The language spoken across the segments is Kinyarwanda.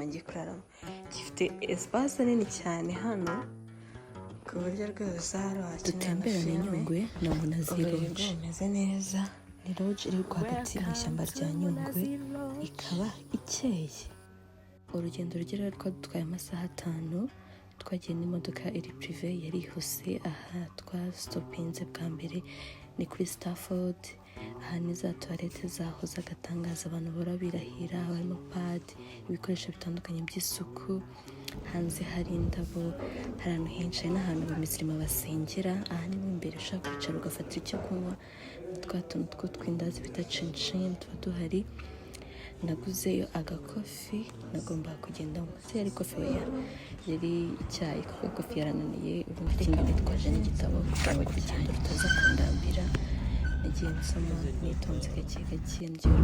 Ngiye kuraramo gifite espace nini cyane hano ku buryo rwose hari wakenera na Nyungwe na Munazi Lodge. Bumeze neza. Ni lodge iri rwagati mu ishyamba rya Nyungwe, ikaba ikeye. Urugendo rugera rwadutwaye amasaha 5, twagiye n'imodoka iri prive yarihuse. Aha twastopinze bwa mbere ni kuri Stafford. Aha ni za toilette zaho z'agatangaza abantu bora birahira, harimo pad, ibikoresho bitandukanye by'isuku. Hanze hari indabo, hari ahantu henshi, hari n'ahantu abamisirima basengera. Aha ni mo imbere ushaka kwicara ugafatira icyo kunywa. Twa tuntu tw'indazi bita cincin tuba duhari. Naguzeyo agakofi, nagombaga kugenda munsi yari kofi yari icyayi, kuko kofi yarananiye. Ubundi ikindi twaje n'igitabo kugira ngo urugendo rutaza kundambira. Nagiye nsoma nitonze gake gake, ngiye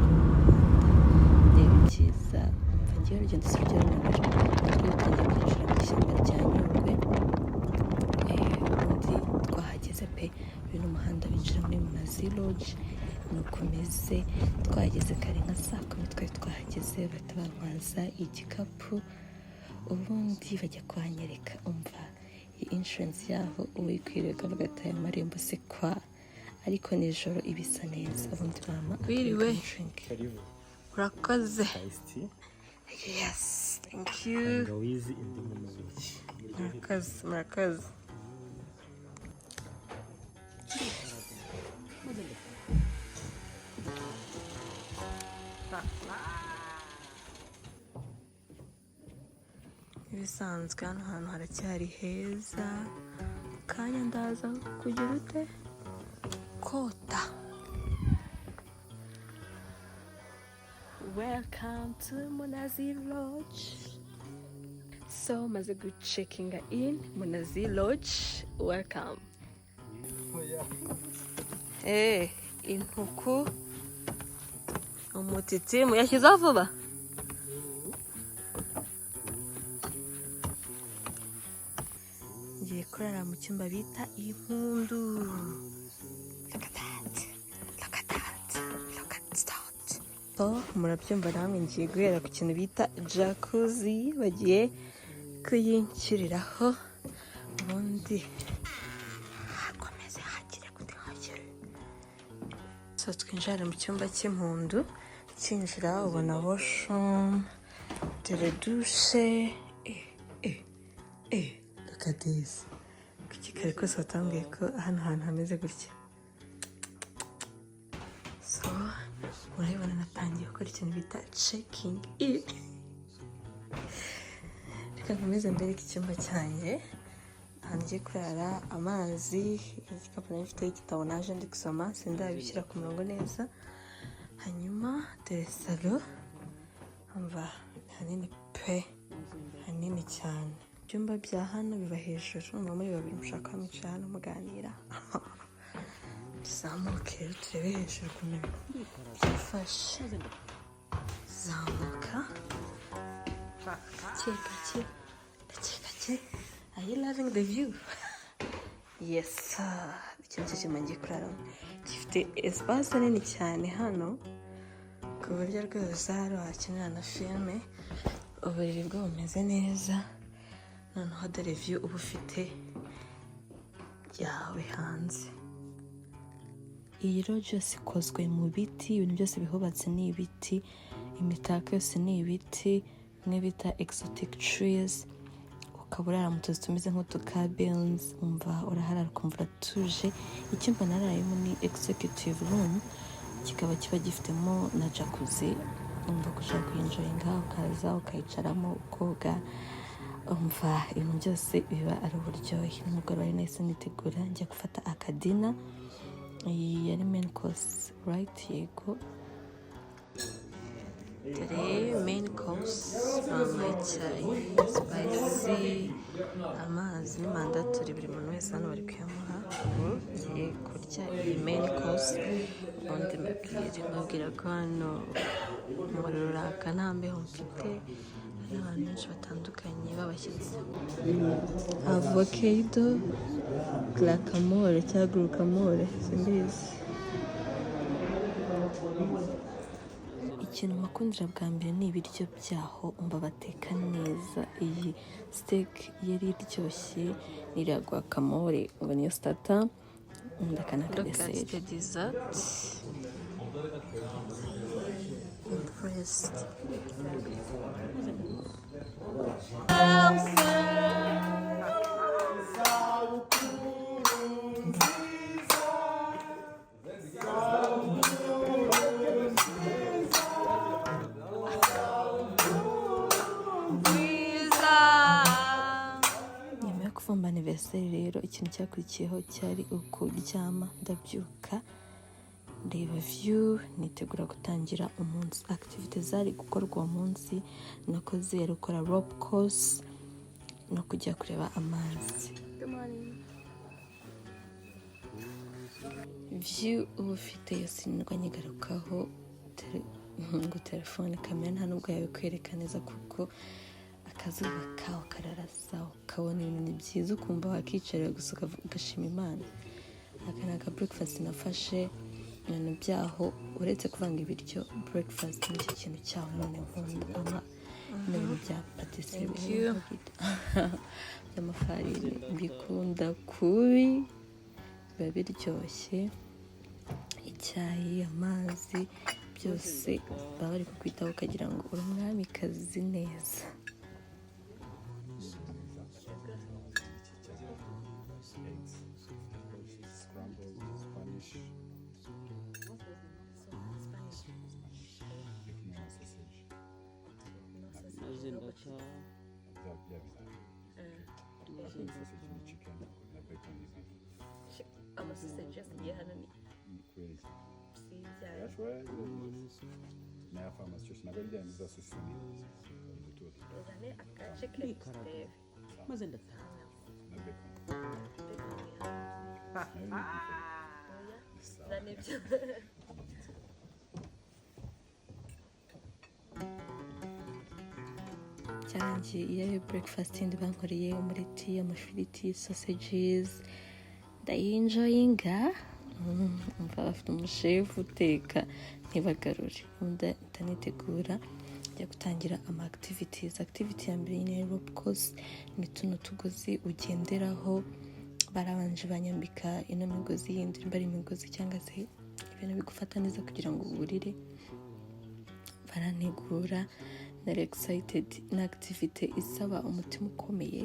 reba ibyiza, umva ngiye urugendo si rugero nabwo twatangiye kwinjira mu ishyamba rya Nyungwe. Ubundi twahageze pe, uyu ni umuhanda winjira muri Munazi Lodge. Nukomeze twageze kare nka saa 10 twari twahageze, bahita bantwaza igikapu. Ubundi bajya kwanyereka, umva iyi insurance yaho uwikwirega bagataye amarembo se kwa, ariko nijoro ibisa neza. Ubundi mama wiriwe urakoze. Yes, thank you. Murakaze. Ibisanzwe hano hantu haracyari heza, kanya ndaza kugira ute kota. Welcome to Munazi Lodge. So maze gucekinga in Munazi Lodge. Welcome. Intuku umutiti muyashyizeho vuba. Ngiye kurara mu cyumba bita impundu. Look at that. So murabyumva namwe, ngiye guhera ku kintu bita jacuzzi. Bagiye kuyinshyiriraho, ubundi hakomeze hagire gutihagire. So twinjira mu cyumba cy'impundu. Cyinjira ubona washroom, douche. Look at this. Kuki kare kose watambwiye ko hano hantu hameze gutya. So urabibona natangiye gukora ikintu bita checking in. Reka nkomeze mbere icyumba cyanjye. Aha ngiye kurara, amazi, igikapu nari mfite igitabo naje ndi gusoma, sindabishyira ku murongo neza. Hanyuma dore salo, umva hanini pe, hanini cyane. Ibyumba bya hano biba hejuru, umva muri babiri mushaka mwicara hano muganira. Zamuke turebe hejuru ukuntu byifashe. Zamuka gake. Are you loving the view? Yes. Ikintu cy'imwe ngiye kuraramo gifite espace nini cyane hano ku buryo rwose hari wakenera na filime. Uburiri bwo bumeze neza, noneho dore view uba ufite yawe hanze. Iyi lodge yose ikozwe mu biti, ibintu byose bihubatse ni ibiti, imitako yose ni ibiti, bimwe bita exotic trees. Ukaba urara mu tuzu tumeze nk'utukabins, umva uraharara ukumva uratuje. Icyumba nararayemo ni executive room, kikaba kiba gifitemo na jacuzzi. Umva kushaka kuyinjoyinga, ukaza ukayicaramo ukoga, umva ibintu byose biba ari uburyohe. N'umugoroba ari nahise nitegura njya gufata akadina. Iyi yari main course, right? Yego. Dore main course, mama icyayi, spicy, amazi ni mandatori, buri muntu wese hano bari kuyamuha. Ngiye kurya iyi main course, ubundi mbabwira ko hano umuriro uraka nta mbeho mfite. Hari abantu benshi batandukanye b'abashyitsi. Avocado, guacamole cyangwa guacamole, simbizi. Iki ikintu makundira bwa mbere ni ibiryo byaho umva bateka neza. Iyi steak yari iryoshye n'iriya guacamole ubu niyo starter ndakana ka dessert. Dessert impressed. Nyuma yo kuvumba anniversaire rero ikintu cyakurikiyeho cyari ukuryama ndabyuka ndeba view nitegura gutangira umunsi. Activity zari gukorwa uwo munsi nakoze yari gukora rope course no kujya kureba amazi. View uba ufite yose nirwa nyigarukaho ngo telefone kamera nta nubwo yabikwereka neza kuko akazuba kawo kararasa ukabona ibintu byiza ukumva wakicarira gusa ugashima Imana. Aka ni aka breakfast nafashe ibintu byaho uretse kuvanga ibiryo breakfast nicyo kintu cyaho none nkunda ibintu bya patisserie by'amafarini mbikunda kubi biba biryoshye. Icyayi amazi byose baba bari kukwitaho ukagira ngo uri umwamikazi neza. Cyarangiye iyo breakfast ndi bankoreye umureti amafiriti sausages ndayinjoyinga. Umva bafite umushefu uteka ntibagarure ndanitegura njya gutangira ama activities. Activity ya mbere ni rope course ni tuno tugozi ugenderaho barabanje banyambika ino migozi yindi nimba ari imigozi cyangwa se ibintu bigufata neza kugira ngo uburire barantegura. Nari excited. Ni activity isaba umutima ukomeye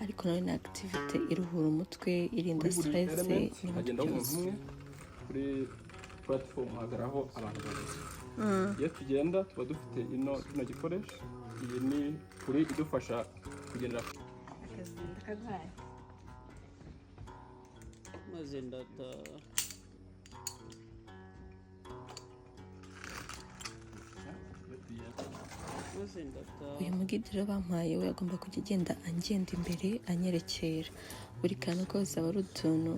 ariko nawe ni activity iruhura umutwe irinda stress hagenda umwe kuri platform hagaraho abantu babiri. Iyo tugenda tuba dufite ino gikoresho iyi ni kuri idufasha kugendera maze ndata uyu mugidi rero bampaye we agomba kujya agenda angenda imbere anyerekera buri kantu kose aba ari utuntu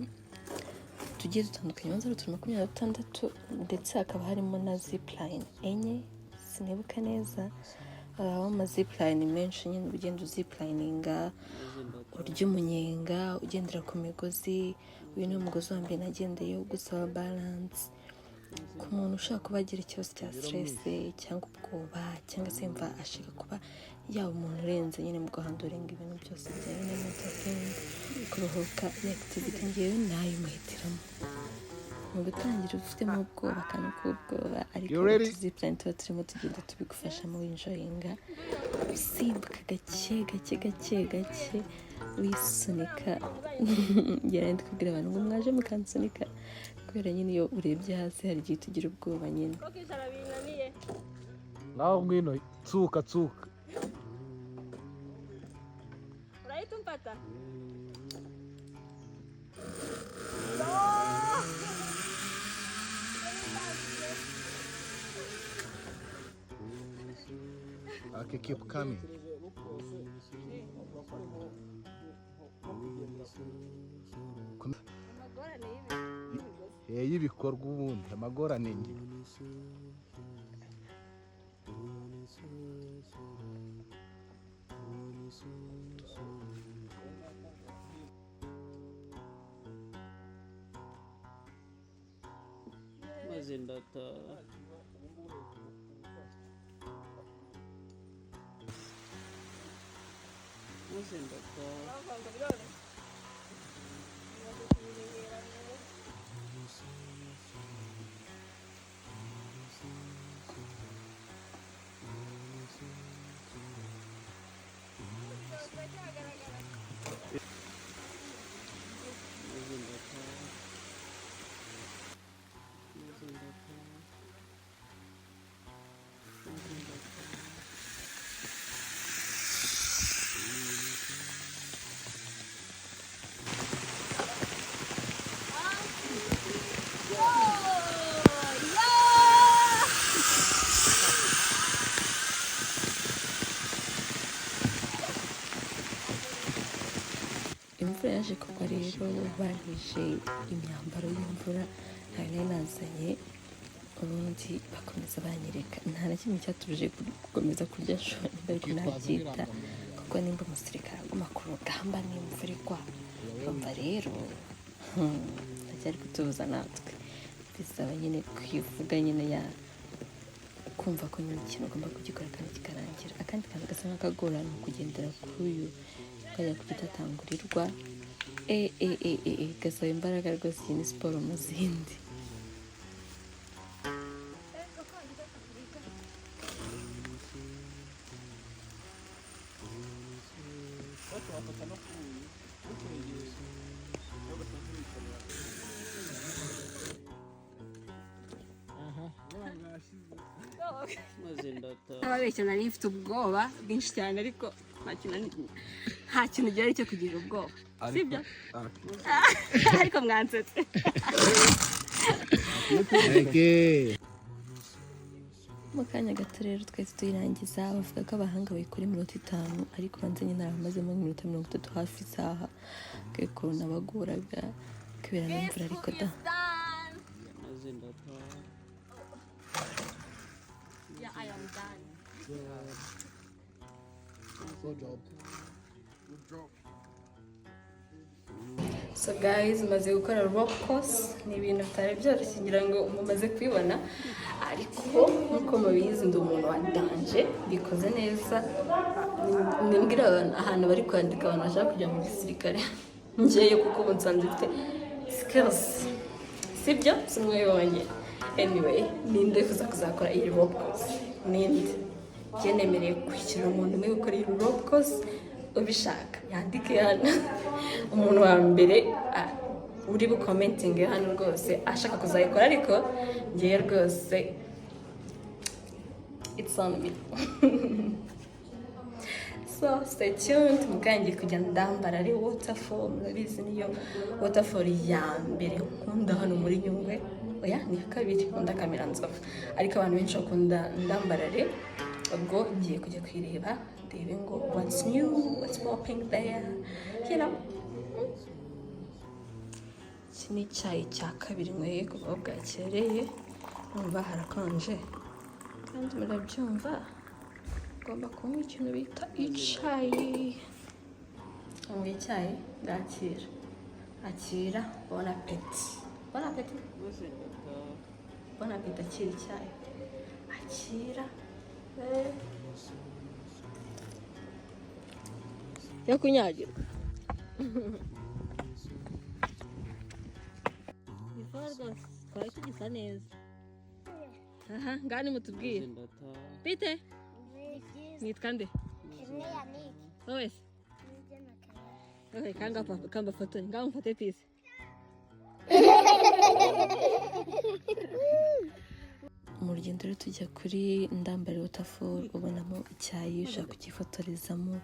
tugiye dutandukanye maze ari utuntu 26 ndetse hakaba harimo na zipline enye sinibuka neza. Aho ama zipline menshi nyine ugenda uziplininga urya umunyenga ugendera ku migozi. Uyu ni umugozi wa mbere nagendeye gusaba balance ku muntu ushaka kuba agira ikibazo cya stress cyangwa ubwoba cyangwa se mva ashaka kuba yaba umuntu urenze nyine mu guhanduringa ibintu byose bijyanye na mental health kuruhuka. Activity ngewe nayo muhitiramo mu gutangira ufitemo ubwoba akantu k'ubwoba ariko tuzipline tuba turimo tugenda tubigufashamo winjoyinga usimbuka gake gake gake gake wisunika. Ndi kubwira abantu ngo mwaje mukansunika kubera nyine iyo urebye hasi hari igihe tugira ubwoba nyine. Naho ngwino tsuka urahita umfata Okay, keep coming. Y'ibikorwa ubundi amagorane nge maze ndata imvura yaje kugwa rero barije imyambaro y'imvura nari nazanye ubundi bakomeza banyereka nta na kimwe cyatubuje gukomeza kurya shoni ariko nabyita kuko nimba umusirikare aguma ku rugamba n'imvura igwa umva rero ntacyari kutubuza natwe bisaba nyine kwivuga nyine ya kumva ko nyine ikintu ugomba kugikora kandi kikarangira akandi kantu gasa nk'akagorana kugendera kuri uyu ukajya kugitatangurirwa gasaba imbaraga rwose iyi ni siporo mu zindi ababeshya nari mfite ubwoba bwinshi cyane ariko nta kintu gihari cyo kugira ubwoba sibyo ariko mwansetse mu kanya gato rero twese tuyirangiza bavuga ko abahanga bayikora iminota 5 ariko banze nyine narabamazemo iminota 30 hafi isaha kuko nabaguraga kubera n'imvura ariko da I am done. Good job. So guys, maze gukora rope course ni ibintu bitari byoroshye ngira ngo mumaze kwibona ariko nkuko mubizi ndi umuntu wa danger bikoze neza nimbwira abantu ahantu bari kwandika abantu bashaka kujya mu gisirikare ngiye kuko ubu nsanzwe mfite skills sibyo simwe yonye anyway ninde kuza kuzakora iyi rope course ninde cyenemereye kwishyura umuntu umwe gukora iyi rope course ubishaka yandike hano umuntu wa mbere uri bukomentinge hano rwose ashaka kuzayikora ariko ngiye rwose it's on me so stay tuned mukangiye kujya ndambara ari waterfall murabizi niyo waterfall ya mbere nkunda hano muri Nyungwe oya ni kabiri nkunda kamera nzovu ariko abantu benshi bakunda ndambarare ubwo ngiye kujya kwireba ndebe ngo what's new what's popping there you know iki ni icyayi cya kabiri nyweye kuva bwakereye numva harakonje kandi murabyumva ngomba kunywa ikintu bita icyayi anywa icyayi ndakira akira bon appétit bon appétit bon appétit akira icyayi akira yo kunyagirwa bifora rwose twari tugisa neza aha ngani mutubwire bite nitwa nde wowe se okay kamba foto ngaho mfate pisi mu rugendo rero tujya kuri ndambare waterfall ubonamo icyayi ushaka kugifotorezamo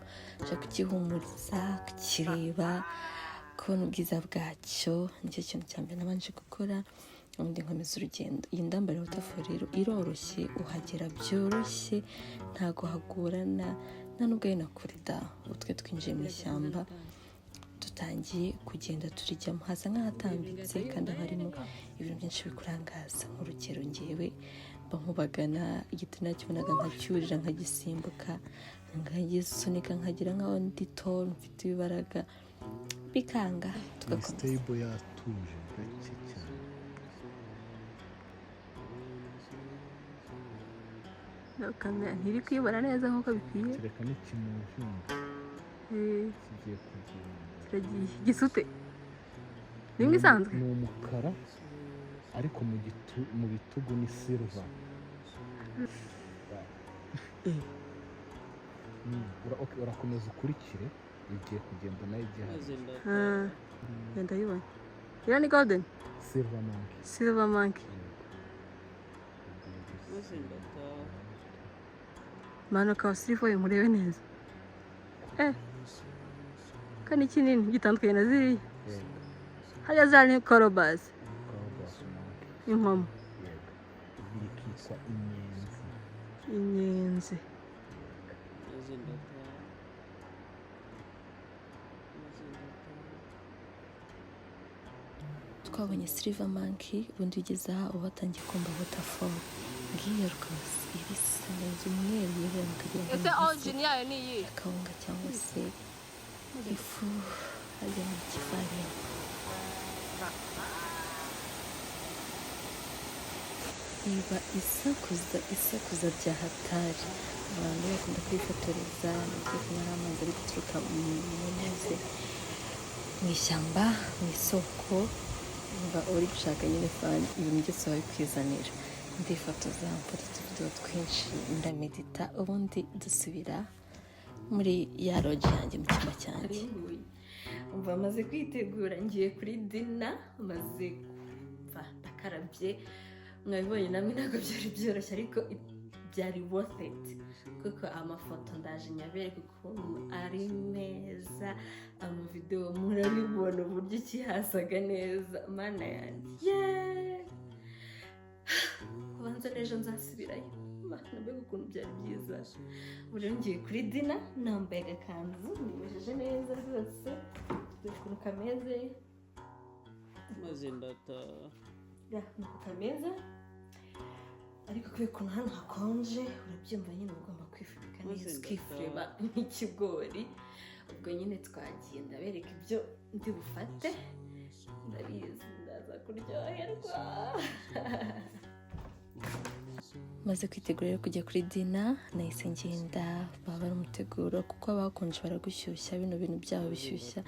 ushaka kugihumuriza kukireba kubona ubwiza bwacyo nicyo kintu cya mbere nabanje gukora ubundi nkomeza urugendo iyi ndambare waterfall rero iroroshye uhagera byoroshye ntago hagorana nta nubwo ari na kure da utwe twinjiye mu ishyamba dutangiye kugenda turijyamo hasa nk'ahatambitse kandi harimo ibintu byinshi bikurangaza nk'urugero ngewe mba nkubagana igiti nakibonaga nkacyurira nkagisimbuka nkagisunika nkagira nkaho ndi tall mfite ibibaraga bikanga tugakomeza stable yatuje gake cyane kamera ntiri kwibona neza nk'uko bikwiye kereka n'ikintu cyumva kigiye kugenda kiragiye gisute nimwe isanzwe ni umukara ariko mu bitugu ni silver. Urakomeza ukurikire igiye kugenda nayo igihari. ndayibona iriya ni golden silver monkey. manuka wasirifoye murebe neza kandi kinini gitandukanye na ziriya hariya za ni korobazi inkomo bikitwa inyenzi twabonye silver monkey ubundi ugeze aha uba watangiye kumva waterfall ngiyo rwose irisa neza umweru yibera mukagira ngo ese origin yayo ni iyi akawunga cyangwa se ifu hariya mu kifarini. iba isakuza bya hatari abantu bakunda kwifotoreza ndetse kunywa amazi ari guturuka mu mazi mu ishyamba mu isoko uba uri gushaka nyine fani ibintu byose wabikwizanira. ndifotoza mfata utuvidewo twinshi ndamedita ubundi dusubira muri ya roji yanjye mu cyumba cyanjye. umva maze kwitegura ngiye kuri dina maze kumva ndakarabye mwabibonye namwe ntabwo byari byoroshye ariko byari worth it kuko amafoto ndaje nyabereka ukuntu ari meza amavidewo murabibona uburyo kihasaga neza mana yanjye kubanza n'ejo nzasubirayo mbega ukuntu byari byiza. ubu rero ngiye kuri dina nambaye agakanzu nimejeje neza rwose ukuntu kameze maze nuko kameze ariko kubera ukuntu hano hakonje urabyumva nyine ugomba kwifubika neza ukifureba nk'ikigori. ubwo nyine twagiye ndabereka ibyo ndi bufate ndabizi ndaza kuryoherwa. maze kwitegurira kujya kuri dina nahise ngenda baba ari umuteguro kuko abakonje baragushyushya bino bintu byabo bishyushya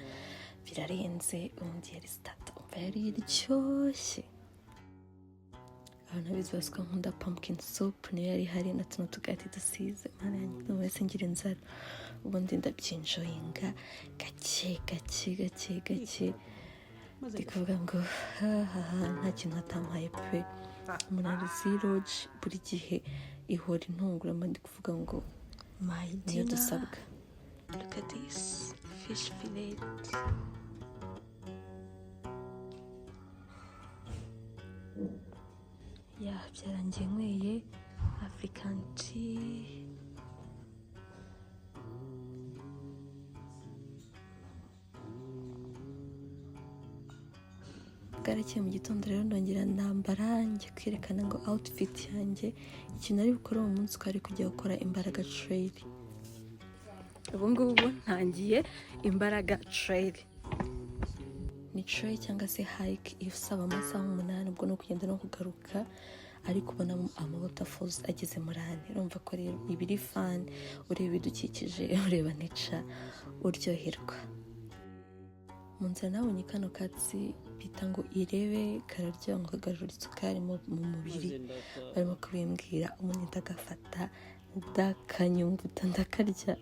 birarenze. ubundi yari sitata umva yari iryoshye. abantu abizi baswa nkunda pumpkin soup niyo yari hari na tuno tugati dusize mana yanjye wese ngira inzara ubundi ndabyinjoyinga gake ndikuvuga ngo nta kintu atampaye pe. umunara ziroji buri gihe ihora intungura mba ndi kuvuga ngo niyo dusabwa. look at this fish fillet. byarangiye nyweye African tea. bwarakeye mu gitondo rero ndongera ndambara njya kwerekana ngo outfit yanjye ikintu ari bukore uwo munsi twari kujya gukora imbaraga trail. ubu ngubu ntangiye imbaraga trail. ni trail cyangwa se hike isaba amasaha 8 ubwo no kugenda no kugaruka ariko ubona waterfalls ageze muri ane. urumva ko rero ibiri fun ureba ibidukikije ureba nature uryoherwa. mu nzira nabonye kano katsi bita ngo irebe kararyoha ngo kagarura isukari mu mubiri barimo kubimbwira umuntu ndagafata ndakanyunguta ndakarya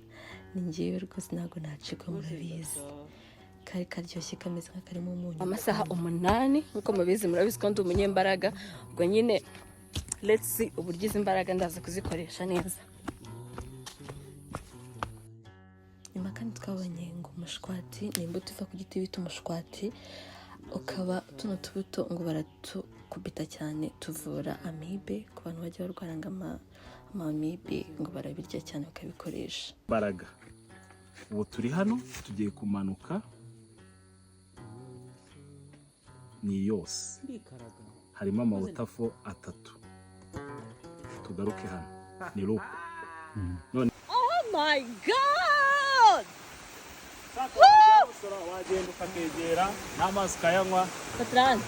ni ngewe rwose ntabwo nacikwa murabizi kari karyoshye kameze nk'akarimo umunyu. amasaha 8 nk'uko mubizi murabizi ko ndi umunyembaraga ubwo nyine let's see uburyo izi imbaraga ndaza kuzikoresha neza. nyuma kandi twabonye ngo umushwati ni imbuto iva ku giti bita umushwati ukaba tuno tubuto ngo baratukubita cyane tuvura amibe ku bantu bajya barwara amibe ngo barabirya cyane bakabikoresha. imbaraga ubu turi hano tugiye kumanuka ni yose harimo amawutafo 3 tugaruke hano ni ruko none oh my god wagenda ukakegera n'amazi ukayanywa Patrani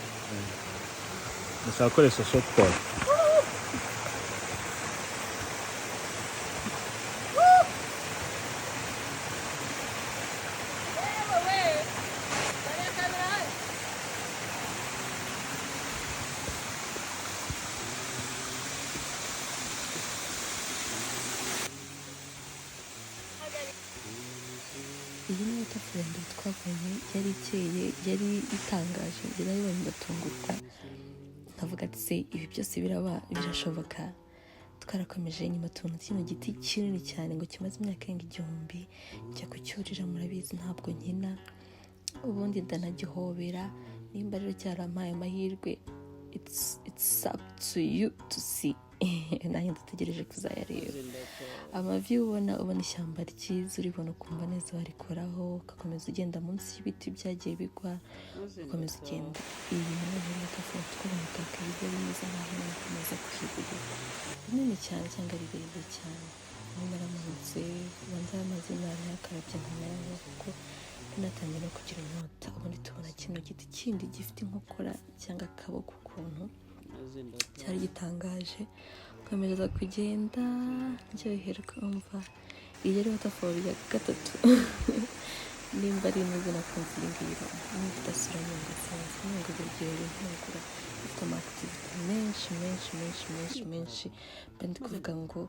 ndashaka gukoresha shotpot. iyi ni waterfall mbere twabonye, yari ikeye, yari itangaje, njye nayibonye ndatungurwa nkavuga ati se ibi byose birashoboka. Twarakomeje nyuma tubona kino giti kinini cyane ngo kimaze imyaka irenga 1000, njya kucyurira, murabizi ntabwo nkina, ubundi ndanagihobera. Nimba rero cyarampaye amahirwe, it's up to you to see. Nanjye ndategereje kuzayareba. Amavi ubona ishyamba ryiza, uribona ukumva neza warikoraho, ugakomeza ugenda munsi y'ibiti byagiye bigwa, ugakomeza ugenda. Iyi ni waterfall twabonye kakabije bimeze nkaho nakomeza kuhibuka, binini cyane cyangwa birebire cyane. Nyuma naramanutse, ubanza amazi nabi yakarabye nkanayaho kuko natangiye no kugira inyota. Ubundi tubona kino giti kindi gifite inkokora cyangwa akaboko ukuntu, cyari gitangaje. Ukomeza kugenda ndyoherwa, umva iyi ari waterfall ya gatatu. Nimba ari neza nakunze iyi ngiyi, nimba idasura Nyungwe sinzi. Nyungwe biryohera intungura, ifite amakitivite menshi. Mba ndi kuvuga ngo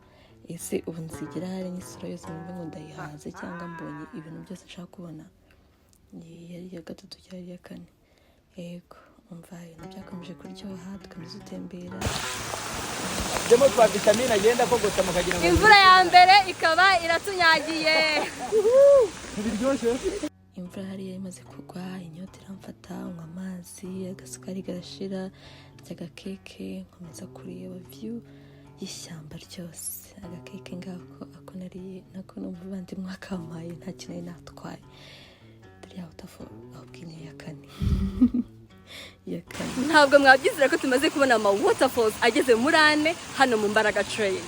ese ubu nzigera hari n'isura yose numve ngo ndayihaze, cyangwa mbonye ibintu byose nshaka kubona. Yari iya gatatu cyangwa iya kane. Yego, umva ibintu byakomeje kuryoha, dukomeza dutembera. Demo twa vitamine agenda kogota mukagira ngo imvura ya mbere ikaba iratunyagiye. Ntibiryoshye. Imvura hariya imaze kugwa, inyota iramfata, nywa amazi, agasukari garashira, ndya agakeke, nkomeza kureba view y'ishyamba ryose. Agakeke ngako ako nariye nako n'umuvandimwe akampaye, nta kintu nari natwaye. Duriya waterfall aho bwine ya kane. Ntabwo mwabyizera ko tumaze kubona ama waterfalls ageze muri 4 hano mu Mbaraga Trail.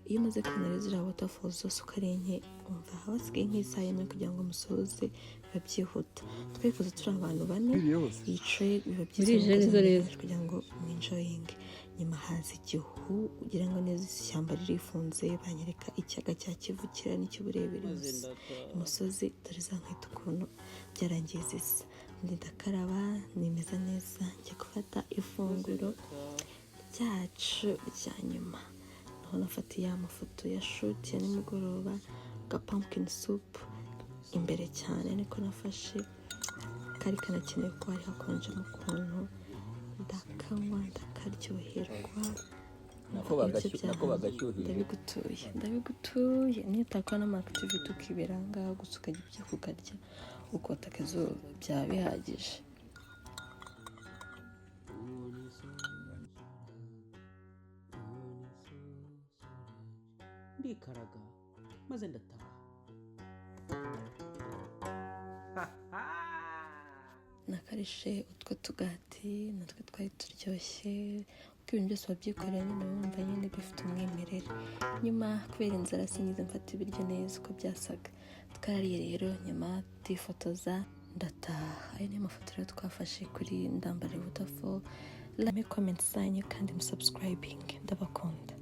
Iyo umaze kubona ziriya waterfalls zose uko ari nke, umva hasigaye nk'isaha imwe kugira ngo musoze, biba byihuta. Twikoze turi abantu 4, iyi trail biba byiza kugira ngo mwinjoyinge. Nyuma haza igihu ugira ngo neza ishyamba ririfunze, banyereka icyaga cya Kivukira n'icy'uburebere gusa. Umusozi dore za nkweto ukuntu byarangiye zisa. Ndakaraba nimeza neza, njya gufata ifunguro ryacu rya nyuma. Naho nafatiye amafoto ya shoot ya nimugoroba, ga pumpkin soup imbere cyane niko nafashe, kari kanakeneye ko hari hakonje mu kuntu, ndakanywa ndakaryoherwa. nako bagashyuhira. Ndabigutuye niyo utakora n'amakitivite ukibera ngaho gusa ukagira ibyo kukarya ukota akazuba, byaba bihagije. Ndikaraga maze ndataha. Nakarishe utwo tugati natwe twari turyoshye, kuko ibintu byose wabyikorera nyine wumva nyine bifite umwimerere. Nyuma kubera inzara sinigeze mfata ibiryo neza uko byasaga. Twarariye rero, nyuma twifotoza ndataha. Ayo niyo mafoto rero twafashe kuri Ndambara Waterfall. Like, comment zanyu kandi musubscribing. Ndabakunda.